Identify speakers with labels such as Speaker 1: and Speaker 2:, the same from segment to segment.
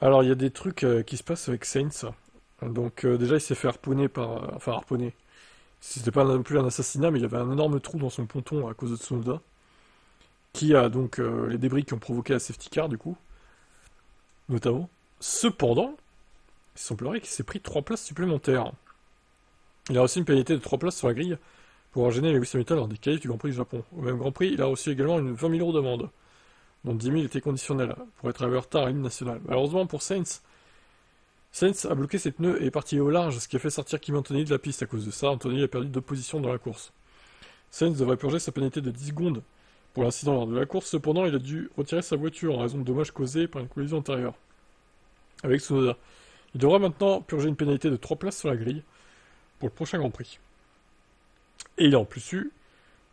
Speaker 1: Alors, il y a des trucs qui se passent avec Saints. Donc, déjà, il s'est fait harponner par... enfin, harponner. C'était pas non plus un assassinat, mais il y avait un énorme trou dans son ponton à cause de Tsunoda, qui a donc les débris qui ont provoqué la safety car, du coup, notamment. Cependant, il semblerait qu'il s'est pris 3 places supplémentaires. Il a reçu une pénalité de 3 places sur la grille pour avoir gêné Lewis Hamilton lors des qualifs du Grand Prix du Japon. Au même Grand Prix, il a reçu également une 20 000 euros d'amende, dont 10 000 étaient conditionnels, pour être arrivé en retard à l'hymne national. Malheureusement pour Sainz, Sainz a bloqué ses pneus et est parti au large, ce qui a fait sortir Kimi Antonelli de la piste. À cause de ça, Antonelli a perdu 2 positions dans la course. Sainz devrait purger sa pénalité de 10 secondes pour l'incident lors de la course, cependant il a dû retirer sa voiture en raison de dommages causés par une collision antérieure avec Tsunoda. Il devra maintenant purger une pénalité de 3 places sur la grille pour le prochain Grand Prix. Et il a en plus eu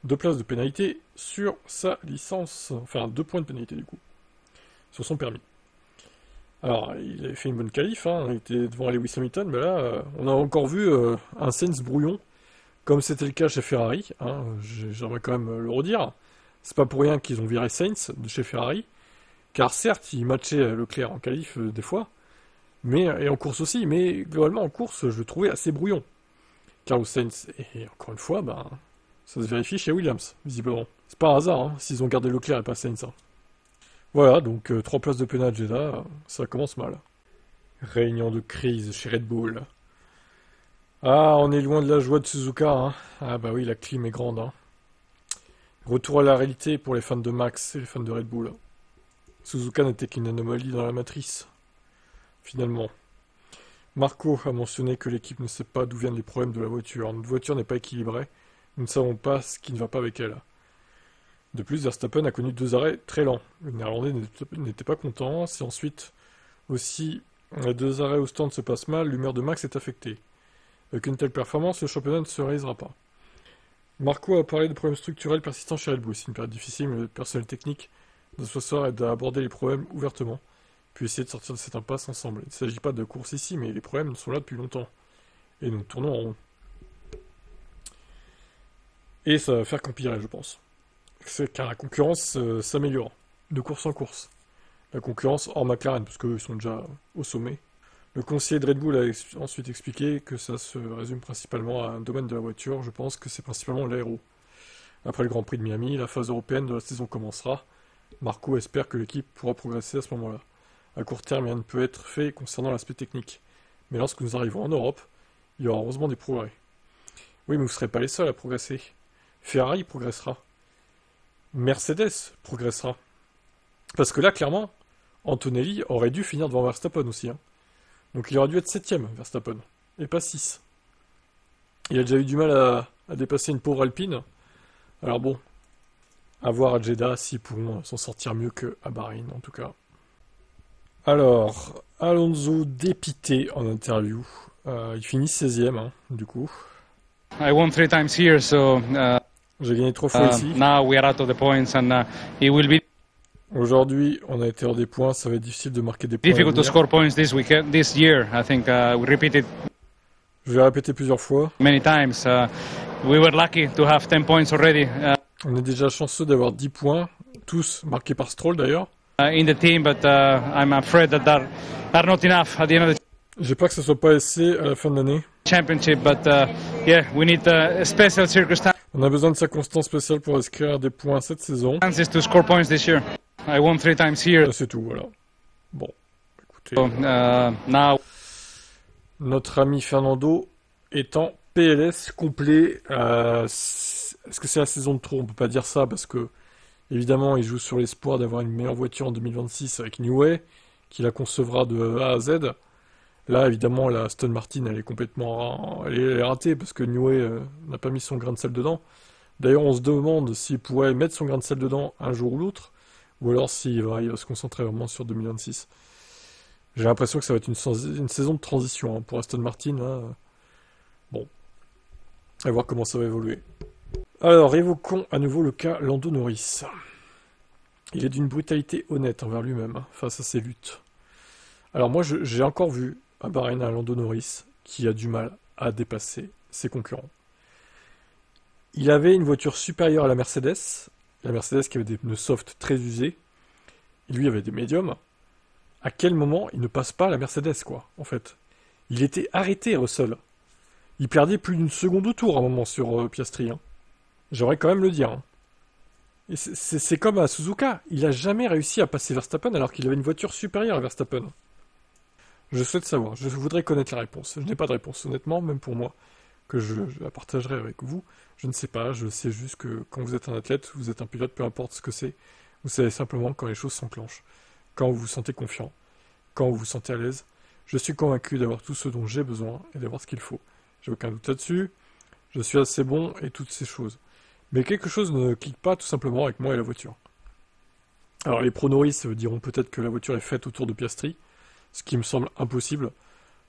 Speaker 1: 2 places de pénalité sur sa licence, enfin 2 points de pénalité du coup, sur son permis. Alors, il avait fait une bonne qualif, hein, il était devant Lewis Hamilton, mais là, on a encore vu un Sainz brouillon, comme c'était le cas chez Ferrari, hein, j'aimerais quand même le redire. C'est pas pour rien qu'ils ont viré Sainz de chez Ferrari, car certes, il matchait Leclerc en qualif des fois, mais, et en course aussi, mais globalement en course, je le trouvais assez brouillon. Carlos Sainz, et encore une fois, ben, ça se vérifie chez Williams, visiblement. C'est pas un hasard, hein, s'ils ont gardé Leclerc et pas Sainz. Hein. Voilà, donc 3 places de pénal Jeddah, ça commence mal. Réunion de crise chez Red Bull. Ah, on est loin de la joie de Suzuka, hein. Ah bah oui, la clim est grande, hein. Retour à la réalité pour les fans de Max et les fans de Red Bull. Suzuka n'était qu'une anomalie dans la matrice, finalement. Marco a mentionné que l'équipe ne sait pas d'où viennent les problèmes de la voiture. Notre voiture n'est pas équilibrée, nous ne savons pas ce qui ne va pas avec elle. De plus, Verstappen a connu 2 arrêts très lents. Le Néerlandais n'était pas content. Si ensuite aussi les 2 arrêts au stand se passent mal, l'humeur de Max est affectée. Avec une telle performance, le championnat ne se réalisera pas. Marco a parlé de problèmes structurels persistants chez Red Bull. C'est une période difficile, mais le personnel technique doit s'asseoir et d'aborder les problèmes ouvertement, puis essayer de sortir de cette impasse ensemble. Il ne s'agit pas de course ici, mais les problèmes sont là depuis longtemps. Et nous tournons en rond. Et ça va faire qu'empirer, je pense. Car la concurrence s'améliore, de course en course. La concurrence hors McLaren, parce qu'eux sont déjà au sommet. Le conseiller de Red Bull a ensuite expliqué que ça se résume principalement à un domaine de la voiture. Je pense que c'est principalement l'aéro. Après le Grand Prix de Miami, la phase européenne de la saison commencera. Marco espère que l'équipe pourra progresser à ce moment-là. À court terme, rien ne peut être fait concernant l'aspect technique. Mais lorsque nous arriverons en Europe, il y aura heureusement des progrès. Oui, mais vous ne serez pas les seuls à progresser. Ferrari progressera. Mercedes progressera. Parce que là, clairement, Antonelli aurait dû finir devant Verstappen aussi. Hein. Donc il aurait dû être 7ème, Verstappen, et pas 6. Il a déjà eu du mal à dépasser une pauvre Alpine. Alors bon, à voir à Jeddah s'ils pourront s'en sortir mieux qu'à Bahreïn, en tout cas. Alors, Alonso dépité en interview. Il finit 16ème, hein, du coup.
Speaker 2: I won 3 times here, so
Speaker 1: J'ai gagné 3 fois ici.
Speaker 2: now we are out of the points, and it will be
Speaker 1: Aujourd'hui, on a été hors des points, ça va être difficile de marquer des points.
Speaker 2: difficult to score points this weekend, this year. I think we repeated
Speaker 1: Je vais répéter plusieurs fois.
Speaker 2: many times. We were lucky to have 10 points already
Speaker 1: On est déjà chanceux d'avoir 10 points, tous marqués par Stroll d'ailleurs.
Speaker 2: in the team, but I'm afraid that are not enough at the end of the
Speaker 1: J'ai peur que ça soit pas assez à la fin de l'année.
Speaker 2: championship. But yeah, we need a special circumstances
Speaker 1: On a besoin de circonstances spéciales pour inscrire des points cette saison.
Speaker 2: to score points this year. I won 3 times here.
Speaker 1: C'est tout, voilà. Bon, écoutez.
Speaker 2: So, now
Speaker 1: Notre ami Fernando est en PLS complet. Est-ce que c'est la saison de trop? On peut pas dire ça parce que, évidemment, il joue sur l'espoir d'avoir une meilleure voiture en 2026 avec New Way, qui la concevra de A à Z. Là, évidemment, la Aston Martin, elle est complètement elle est ratée parce que New Way n'a pas mis son grain de sel dedans. D'ailleurs, on se demande s'il pourrait mettre son grain de sel dedans un jour ou l'autre, ou alors il va se concentrer vraiment sur 2026. J'ai l'impression que ça va être une saison de transition hein, pour Aston Martin. Là. Bon, à voir comment ça va évoluer. Alors, évoquons à nouveau le cas Lando Norris. Il est d'une brutalité honnête envers lui-même face à ses luttes. Alors moi, j'ai encore vu à Bahreïn un Lando Norris qui a du mal à dépasser ses concurrents. Il avait une voiture supérieure à la Mercedes qui avait des pneus soft très usés, et lui avait des médiums, à quel moment il ne passe pas la Mercedes, quoi, en fait. Il était arrêté, Russell. Il perdait plus d'une seconde au tour à un moment sur Piastri. Hein. J'aimerais quand même le dire. Hein. Et c'est comme à Suzuka. Il a jamais réussi à passer Verstappen alors qu'il avait une voiture supérieure à Verstappen. Je souhaite savoir. Je voudrais connaître la réponse. Je n'ai pas de réponse, honnêtement, même pour moi, que je la partagerai avec vous. Je ne sais pas. Je sais juste que quand vous êtes un athlète, vous êtes un pilote, peu importe ce que c'est, vous savez simplement quand les choses s'enclenchent, quand vous vous sentez confiant, quand vous vous sentez à l'aise. Je suis convaincu d'avoir tout ce dont j'ai besoin et d'avoir ce qu'il faut. J'ai aucun doute là-dessus. Je suis assez bon et toutes ces choses. Mais quelque chose ne clique pas tout simplement avec moi et la voiture. Alors les pro-Norris diront peut-être que la voiture est faite autour de Piastri, ce qui me semble impossible.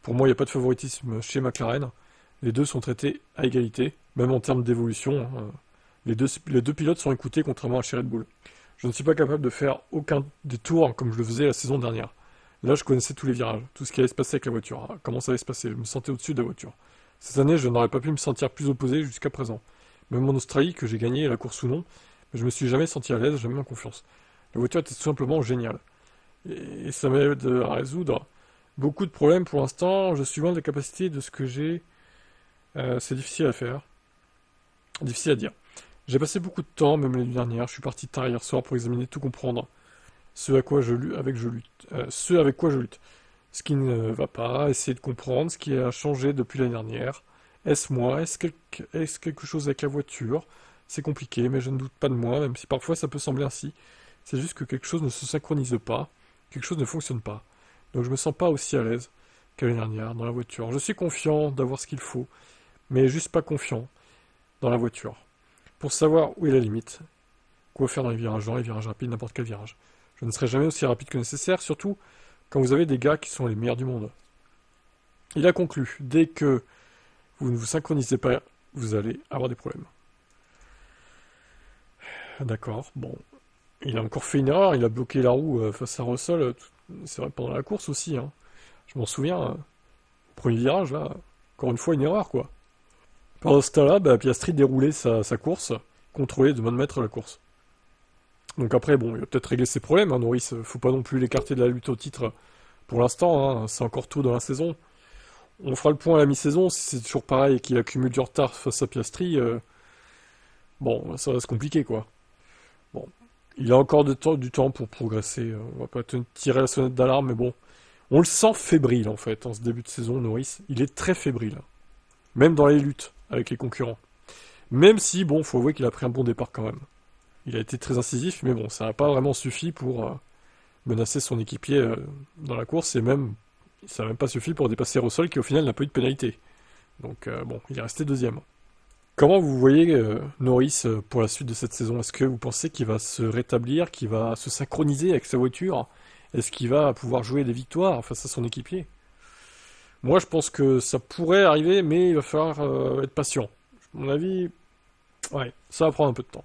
Speaker 1: Pour moi, il n'y a pas de favoritisme chez McLaren. Les deux sont traités à égalité, même en termes d'évolution. Hein. Les deux pilotes sont écoutés contrairement à chez Red Bull. Je ne suis pas capable de faire aucun des tours comme je le faisais la saison dernière. Là, je connaissais tous les virages, tout ce qui allait se passer avec la voiture, hein, comment ça allait se passer, je me sentais au-dessus de la voiture. Cette année, je n'aurais pas pu me sentir plus opposé jusqu'à présent. Même en Australie, que j'ai gagné la course ou non, mais je me suis jamais senti à l'aise, jamais en confiance. La voiture était tout simplement géniale. Et ça m'aide à résoudre beaucoup de problèmes pour l'instant. Je suis loin de la capacité de ce que j'ai. C'est difficile à faire. Difficile à dire. J'ai passé beaucoup de temps, même l'année dernière. Je suis parti tard hier soir pour examiner, tout comprendre. Ce avec quoi je lutte. Ce qui ne va pas, essayer de comprendre ce qui a changé depuis l'année dernière. Est-ce moi? Est-ce quelque chose avec la voiture? C'est compliqué, mais je ne doute pas de moi, même si parfois ça peut sembler ainsi. C'est juste que quelque chose ne se synchronise pas, quelque chose ne fonctionne pas. Donc je me sens pas aussi à l'aise qu'à l'année dernière dans la voiture. Je suis confiant d'avoir ce qu'il faut, mais juste pas confiant dans la voiture. Pour savoir où est la limite, quoi faire dans les virages rapides, n'importe quel virage. Je ne serai jamais aussi rapide que nécessaire, surtout quand vous avez des gars qui sont les meilleurs du monde. Il a conclu, dès que vous ne vous synchronisez pas, vous allez avoir des problèmes. D'accord, bon. Il a encore fait une erreur, il a bloqué la roue face à Russell, c'est vrai pendant la course aussi. Hein. Je m'en souviens, au premier virage, là, encore une fois une erreur, quoi. Pendant ce temps-là, Piastri déroulait sa course, contrôlait de bonne maître la course. Donc après, bon, il va peut-être régler ses problèmes, hein, Norris, faut pas non plus l'écarter de la lutte au titre pour l'instant, hein, c'est encore tôt dans la saison. On fera le point à la mi-saison, si c'est toujours pareil et qu'il accumule du retard face à Piastri, bon, ça va se compliquer, quoi. Bon, il a encore du temps pour progresser, on va pas tirer la sonnette d'alarme, mais bon, on le sent fébrile, en fait, en ce début de saison, Norris. Il est très fébrile, même dans les luttes avec les concurrents. Même si, bon, faut avouer qu'il a pris un bon départ quand même. Il a été très incisif, mais bon, ça n'a pas vraiment suffi pour menacer son équipier dans la course, et même, ça n'a même pas suffi pour dépasser Russell, qui au final n'a pas eu de pénalité. Donc bon, il est resté deuxième. Comment vous voyez Norris pour la suite de cette saison? Est-ce que vous pensez qu'il va se rétablir, qu'il va se synchroniser avec sa voiture? Est-ce qu'il va pouvoir jouer des victoires face à son équipier? Moi, je pense que ça pourrait arriver, mais il va falloir être patient. À mon avis, ouais, ça va prendre un peu de temps.